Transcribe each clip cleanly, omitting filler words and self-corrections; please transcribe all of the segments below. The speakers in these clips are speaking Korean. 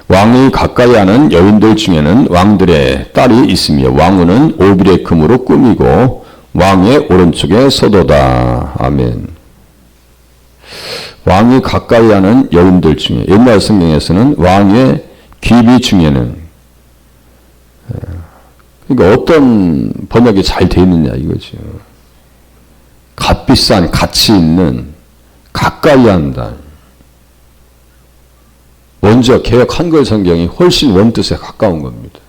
왕이 가까이 하는 여인들 중에는 왕들의 딸이 있으며 왕후는 오빌의 금으로 꾸미고 왕의 오른쪽에 서도다. 아멘. 왕이 가까이 하는 여인들 중에, 옛날 성경에서는 왕의 귀비 중에는, 그러니까 어떤 번역이 잘 되어 있느냐 이거죠. 값비싼 가치 있는, 가까이 한다. 먼저 개역 한글 성경이 훨씬 원뜻에 가까운 겁니다.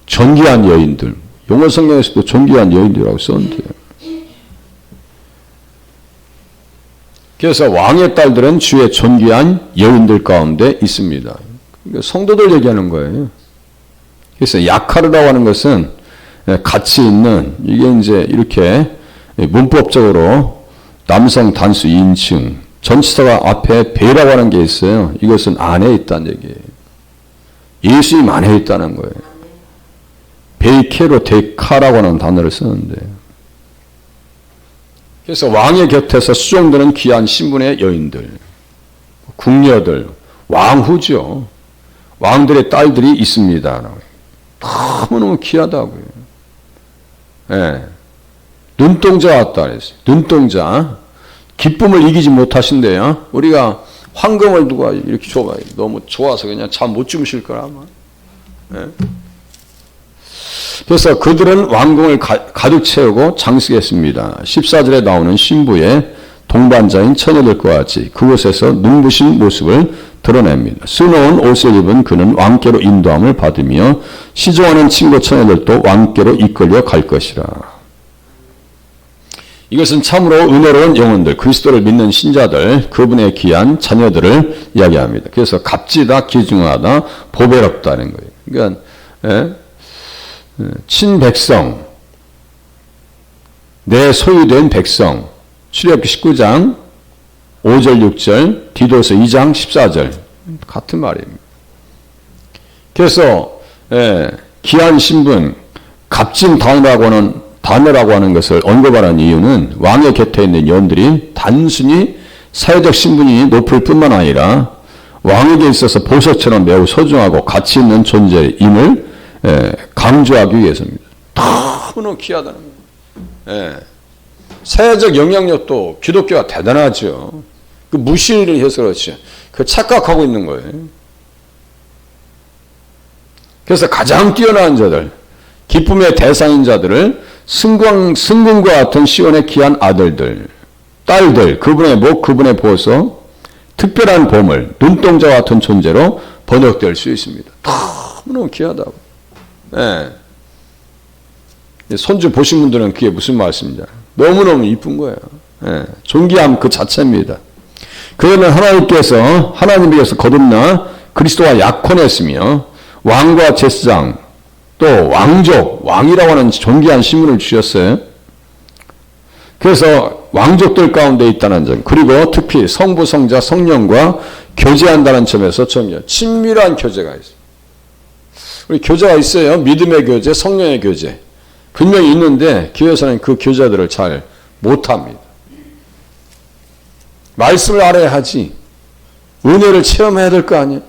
존귀한 여인들, 영어 성경에서도 존귀한 여인들이라고 썼는데요. 그래서 왕의 딸들은 주의 존귀한 여인들 가운데 있습니다. 그러니까 성도들 얘기하는 거예요. 그래서 야카르라고 하는 것은 가치 있는, 이게 이제 이렇게 문법적으로 남성 단수 2인칭, 전치사가 앞에 베라고 하는 게 있어요. 이것은 안에 있다는 얘기예요. 예수님 안에 있다는 거예요. 베이케로 데카라고 하는 단어를 쓰는데, 그래서 왕의 곁에서 수종되는 귀한 신분의 여인들, 궁녀들, 왕후죠. 왕들의 딸들이 있습니다. 너무너무 귀하다고요. 예. 눈동자 왔다 그랬어요. 눈동자. 기쁨을 이기지 못하신대요. 우리가 황금을 누가 이렇게 줘봐요. 너무 좋아서 그냥 잠 못 주무실 거라 아마. 예. 그래서 그들은 왕궁을 가득 채우고 장식했습니다. 14절에 나오는 신부의 동반자인 처녀들과 같이 그곳에서 눈부신 모습을 드러냅니다. 수놓은 옷을 입은 그는 왕께로 인도함을 받으며 시종하는 친구 처녀들도 왕께로 이끌려 갈 것이라. 이것은 참으로 은혜로운 영혼들, 그리스도를 믿는 신자들, 그분의 귀한 자녀들을 이야기합니다. 그래서 값지다, 귀중하다, 보배롭다는 거예요. 그러니까 친백성, 내 소유된 백성, 출애굽기 19장 5절 6절, 디도서 2장 14절 같은 말입니다. 그래서 귀한 신분, 값진 단어라고 하는 것을 언급하는 이유는 왕의 곁에 있는 여인들이 단순히 사회적 신분이 높을 뿐만 아니라 왕에게 있어서 보석처럼 매우 소중하고 가치 있는 존재임을 강조하기 위해서입니다. 너무너무 귀하다는 거예요. 사회적 영향력도 기독교가 대단하죠. 그 무시를 해서 그렇죠. 그 착각하고 있는 거예요. 그래서 가장 뛰어난 자들, 기쁨의 대상인 자들을 승궁과 같은 시온의 귀한 아들들, 딸들, 그분의 목, 그분의 보석, 특별한 보물, 눈동자 같은 존재로 번역될 수 있습니다. 너무너무 귀하다고. 손주 보신 분들은 그게 무슨 말씀이냐. 너무너무 이쁜 거예요. 존귀함 그 자체입니다. 그러면 하나님께서 거듭나 그리스도와 약혼했으며 왕과 제사장 또 왕족, 왕이라고 하는 존귀한 신분을 주셨어요. 그래서 왕족들 가운데 있다는 점, 그리고 특히 성부, 성자, 성령과 교제한다는 점에서 친밀한 교제가 있어요. 우리 교제가 있어요. 믿음의 교제, 성령의 교제. 분명히 있는데 교회에서는 그 교제들을 잘 못합니다. 말씀을 알아야 하지. 은혜를 체험해야 될 거 아니에요.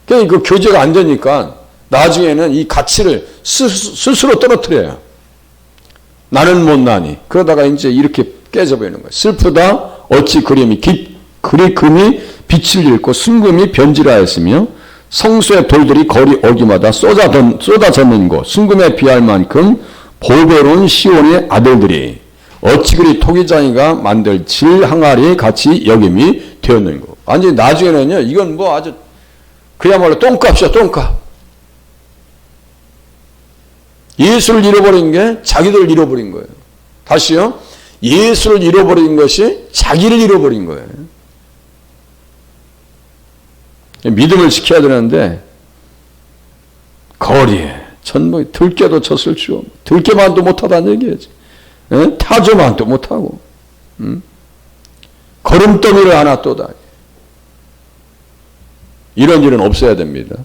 그러니까 그 교제가 안 되니까 나중에는 이 가치를 스스로 떨어뜨려요. 나는 못나니. 그러다가 이제 이렇게 깨져버리는 거예요. 슬프다. 어찌 금이 빛을 잃고 순금이 변질하였으며 성소의 돌들이 거리 어기마다 쏟아졌는 곳, 순금에 비할 만큼 보배로운 시온의 아들들이 어찌 그리 토기장이가 만들 질 항아리 같이 여김이 되었는 것. 아니 나중에는요, 이건 뭐 아주 그야말로 똥값이야, 똥값. 예수를 잃어버린 게 자기들을 잃어버린 거예요. 다시요, 예수를 잃어버린 것이 자기를 잃어버린 거예요. 믿음을 지켜야 되는데 거리에 전부 들깨도 쳤을 줄 들깨만도 못하다는 얘기야지. 타조만도 못하고 걸음더미를 하나 또다. 이런 일은 없어야 됩니다.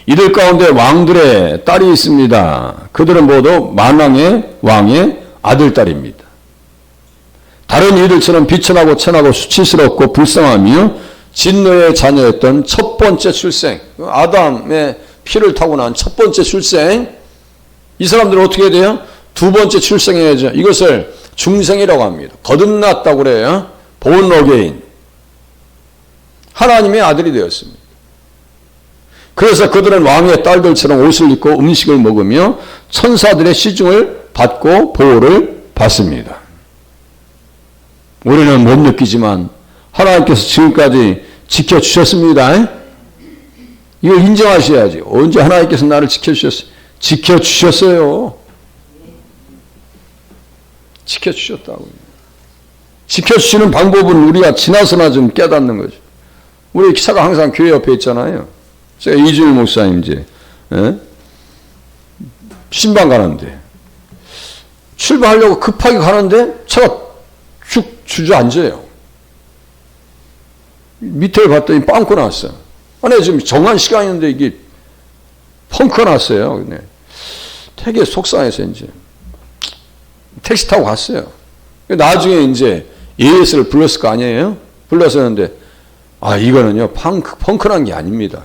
이들 가운데 왕들의 딸이 있습니다. 그들은 모두 만왕의 왕의 아들딸입니다. 다른 이들처럼 비천하고 천하고 수치스럽고 불쌍하며 진노의 자녀였던 첫 번째 출생, 아담의 피를 타고 난 첫 번째 출생, 이 사람들은 어떻게 돼요? 두 번째 출생해야죠. 이것을 중생이라고 합니다. 거듭났다고 그래요. born again. 하나님의 아들이 되었습니다. 그래서 그들은 왕의 딸들처럼 옷을 입고 음식을 먹으며 천사들의 시중을 받고 보호를 받습니다. 우리는 못 느끼지만 하나님께서 지금까지 지켜주셨습니다. 이걸 인정하셔야지. 언제 하나님께서 나를 지켜주셨어요? 지켜주셨어요. 지켜주셨다고. 지켜주시는 방법은 우리가 지나서나 좀 깨닫는 거죠. 우리 기사가 항상 교회 옆에 있잖아요. 제가 이준일 목사님 이제 신방 가는데 출발하려고 급하게 가는데 차가 쭉 주저앉아요. 밑에 봤더니 빵꾸 났어. 아니 지금 정한 시간인데 이게 펑크가 났어요. 되게 속상해서 이제 택시 타고 갔어요. 나중에 이제 AS를 불렀을 거 아니에요? 불렀었는데 이거는요 펑크난 게 아닙니다.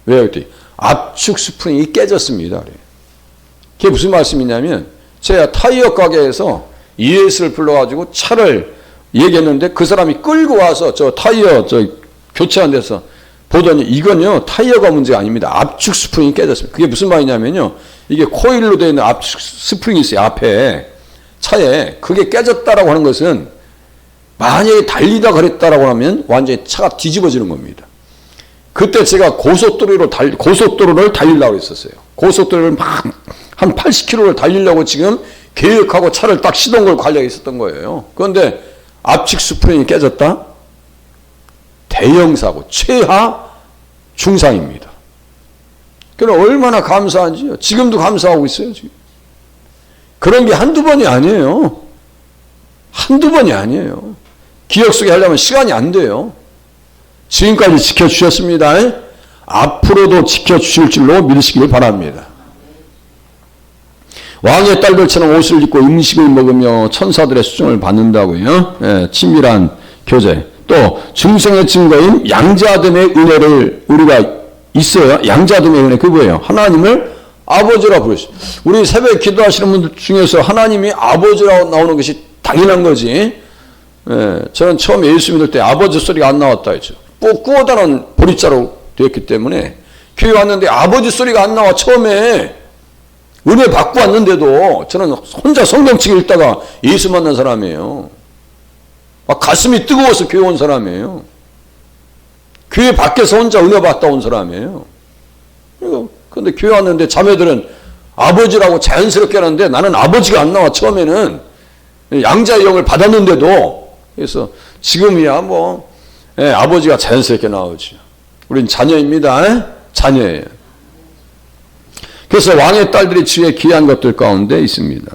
왜요? 그랬더니 압축 스프링이 깨졌습니다. 그게 무슨 말씀이냐면 제가 타이어 가게에서 AS를 불러가지고 차를 얘기했는데 그 사람이 끌고 와서 저 타이어 교체한 데서 보더니 이건요 타이어가 문제가 아닙니다. 압축 스프링이 깨졌습니다. 그게 무슨 말이냐면요 이게 코일로 되어 있는 압축 스프링이 있어요. 앞에 차에 그게 깨졌다라고 하는 것은 만약에 달리다 그랬다라고 하면 완전히 차가 뒤집어지는 겁니다. 그때 제가 고속도로를 달리려고 했었어요. 고속도로를 막 한 80km를 달리려고 지금 계획하고 차를 딱 시동 걸고 가려고 했었던 거예요. 그런데 압축 스프링이 깨졌다? 대형 사고, 최하 중상입니다. 그럼 얼마나 감사한지요. 지금도 감사하고 있어요. 지금. 그런 게 한두 번이 아니에요. 한두 번이 아니에요. 기억 속에 하려면 시간이 안 돼요. 지금까지 지켜주셨습니다. 앞으로도 지켜주실 줄로 믿으시길 바랍니다. 왕의 딸들처럼 옷을 입고 음식을 먹으며 천사들의 수종을 받는다고요. 친밀한 교제. 또 중생의 증거인 양자됨의 은혜를 우리가 있어요. 양자됨의 은혜 그게 뭐예요? 하나님을 아버지라고 부르시죠. 우리 새벽에 기도하시는 분들 중에서 하나님이 아버지라고 나오는 것이 당연한 거지. 저는 처음 예수 믿을 때 아버지 소리가 안 나왔다 했죠. 꾸어다는 보리자로 되었기 때문에 교회 왔는데 아버지 소리가 안 나와. 처음에 은혜 받고 왔는데도 저는 혼자 성경책 읽다가 예수 만난 사람이에요. 가슴이 뜨거워서 교회 온 사람이에요. 교회 밖에서 혼자 은혜 받다 온 사람이에요. 그런데 교회 왔는데 자매들은 아버지라고 자연스럽게 하는데 나는 아버지가 안 나와. 처음에는 양자의 영을 받았는데도. 그래서 지금이야 아버지가 자연스럽게 나오죠. 우린 자녀입니다. 자녀예요. 그래서 왕의 딸들이 주의 귀한 것들 가운데 있습니다.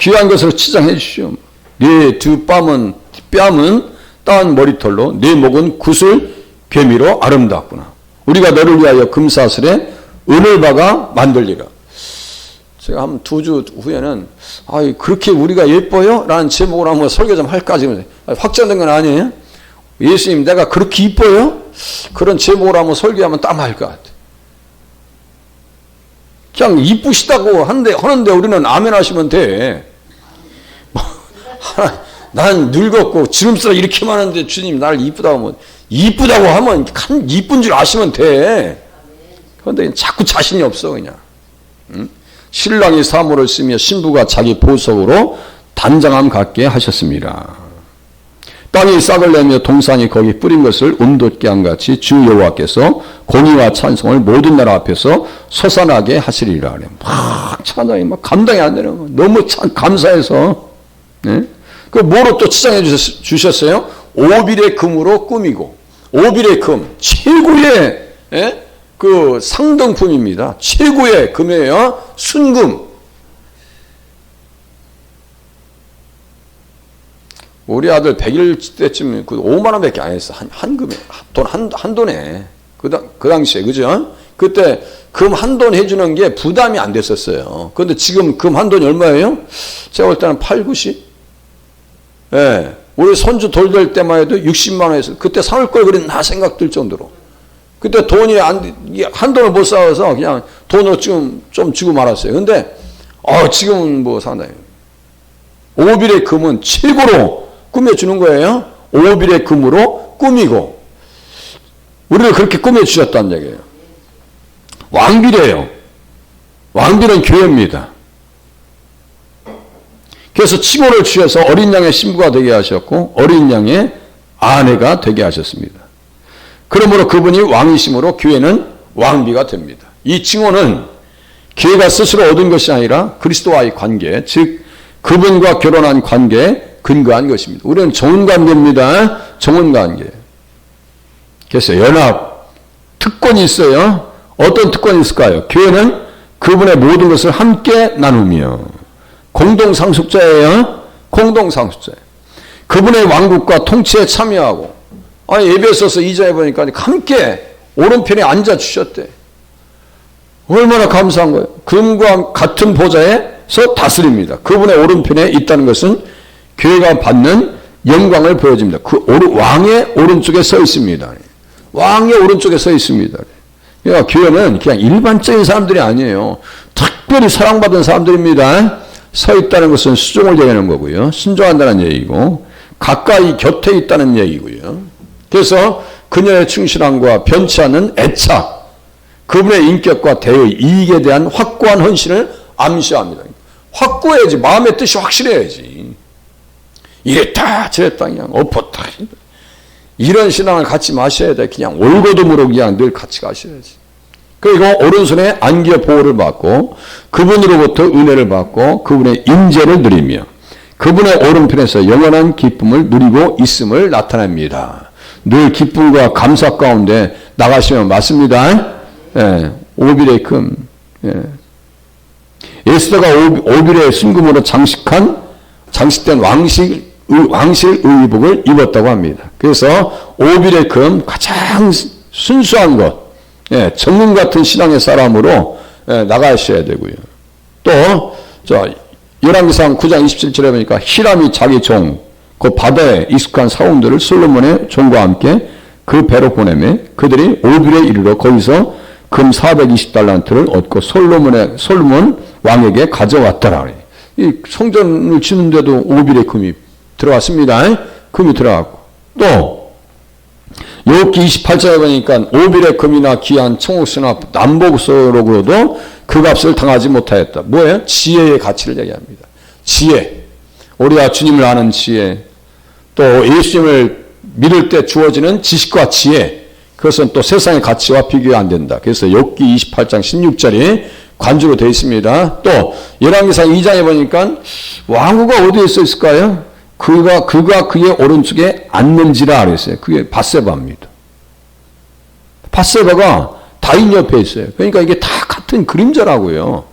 귀한 것으로 치장해 주시오. 네 두 뺨은 따은 머리털로 네 목은 구슬 괴미로 아름답구나. 우리가 너를 위하여 금사슬에 은을 박아 만들리라. 제가 한 2주 후에는 그렇게 우리가 예뻐요? 라는 제목으로 한번 설교 좀 할까 지금 확정된 건 아니에요. 예수님 내가 그렇게 이뻐요? 그런 제목으로 한번 설교하면 딱 맞을 것 같아요. 그냥 이쁘시다고 하는데 우리는 아멘 하시면 돼. 난 늙었고 주름살 이렇게 많은데 주님 나를 이쁘다고 하면 이쁜 줄 아시면 돼. 그런데 자꾸 자신이 없어 그냥. 응? 신랑이 사모를 쓰며 신부가 자기 보석으로 단장함 갖게 하셨습니다. 땅이 싹을 내며 동산이 거기 뿌린 것을 움돋게 한 같이 주 여호와께서 공의와 찬송을 모든 나라 앞에서 솟아나게 하시리라. 막 찬양이 막 감당이 안 되는 거. 너무 참 감사해서. 네? 그 뭐로 또 치장해 주셨어요? 오빌의 금으로 꾸미고. 오빌의 금 최고의 그 상등품입니다. 최고의 금이에요. 순금. 우리 아들 100일 때쯤 5만 원밖에 안 했어. 한 금에 한 돈에 그 당시에 그죠? 그때 금 한 돈 해주는 게 부담이 안 됐었어요. 그런데 지금 금 한 돈이 얼마예요? 제가 볼 때는 8, 90. 예, 우리 손주 돌 될 때만 해도 60만 원에서 그때 사올 걸 그랬나 생각 들 정도로. 그때 돈이 한돈을 못 사와서 그냥 돈으로 좀 주고 말았어요. 근데 지금은 뭐 상당히 오빌의 금은 최고로 꾸며주는 거예요. 오빌의 금으로 꾸미고 우리를 그렇게 꾸며주셨다는 얘기예요. 왕비래요. 왕비는 교회입니다. 그래서 칭호를 주셔서 어린 양의 신부가 되게 하셨고 어린 양의 아내가 되게 하셨습니다. 그러므로 그분이 왕이심으로 교회는 왕비가 됩니다. 이 칭호는 교회가 스스로 얻은 것이 아니라 그리스도와의 관계, 즉 그분과 결혼한 관계에 근거한 것입니다. 우리는 정혼관계입니다. 정혼관계. 그래서 연합, 특권이 있어요. 어떤 특권이 있을까요? 교회는 그분의 모든 것을 함께 나누며 공동상속자예요. 공동상속자예요. 그분의 왕국과 통치에 참여하고 에베소서 2장에 보니까 함께 오른편에 앉아주셨대. 얼마나 감사한 거예요. 금과 같은 보좌에서 다스립니다. 그분의 오른편에 있다는 것은 교회가 받는 영광을 보여줍니다. 그 왕의 오른쪽에 서 있습니다. 왕의 오른쪽에 서 있습니다. 그러니까 교회는 그냥 일반적인 사람들이 아니에요. 특별히 사랑받은 사람들입니다. 서 있다는 것은 수종을 얘기하는 거고요. 순종한다는 얘기고 가까이 곁에 있다는 얘기고요. 그래서 그녀의 충실함과 변치 않는 애착, 그분의 인격과 대의, 이익에 대한 확고한 헌신을 암시합니다. 확고해야지. 마음의 뜻이 확실해야지. 이랬다 저랬다 그냥 엎었다. 이런 신앙을 갖지 마셔야 돼. 그냥 올고듬으로 그냥 늘 같이 가셔야지. 그리고 오른손에 안개 보호를 받고 그분으로부터 은혜를 받고 그분의 임재를 누리며 그분의 오른편에서 영원한 기쁨을 누리고 있음을 나타냅니다. 늘 기쁨과 감사 가운데 나가시면 맞습니다. 예, 오빌의 금. 예. 에스더가 오빌의 순금으로 장식된 왕실 의복을 입었다고 합니다. 그래서 오빌의 금 가장 순수한 것, 예, 정금 같은 신앙의 사람으로 나가셔야 되고요. 또 열왕기상 9장 27절에 보니까 히람이 자기 종, 그 바다에 익숙한 사원들을 솔로몬의 종과 함께 그 배로 보내매 그들이 오빌에 이르러 거기서 금 420달란트를 얻고 솔로몬 왕에게 가져왔더라. 이 성전을 짓는데도 오빌의 금이 들어갔습니다. 금이 들어갔고 또 욥기 28장에 보니까 오빌의 금이나 귀한 청옥수나 남복소록으로도 그 값을 당하지 못하였다. 뭐예요? 지혜의 가치를 얘기합니다. 지혜. 우리가 주님을 아는 지혜. 또 예수님을 믿을 때 주어지는 지식과 지혜. 그것은 또 세상의 가치와 비교가 안 된다. 그래서 욥기 28장 16절이 관주로 되어 있습니다. 또 열왕기상 2장에 보니까 왕후가 어디에 써 있을까요? 그가 그의 오른쪽에 앉는지라 그랬어요. 그게 밧세바입니다. 밧세바가 다윗 옆에 있어요. 그러니까 이게 다 같은 그림자라고요.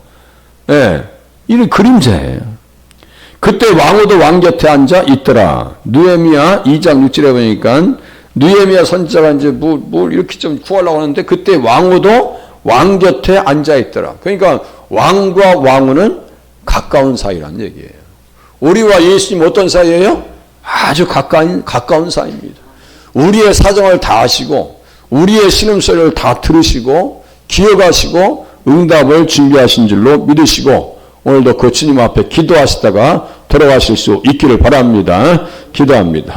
예, 이는 그림자예요. 그때 왕후도 왕 곁에 앉아 있더라. 느헤미야 2장 6절에 보니까 느헤미야 선지자가 이제 뭘 이렇게 좀 구하려고 하는데 그때 왕후도 왕 곁에 앉아 있더라. 그러니까 왕과 왕후는 가까운 사이란 얘기예요. 우리와 예수님 어떤 사이예요? 아주 가까운 사이입니다. 우리의 사정을 다 아시고 우리의 신음소리를 다 들으시고 기억하시고 응답을 준비하신 줄로 믿으시고 오늘도 그 주님 앞에 기도하시다가 돌아가실 수 있기를 바랍니다. 기도합니다.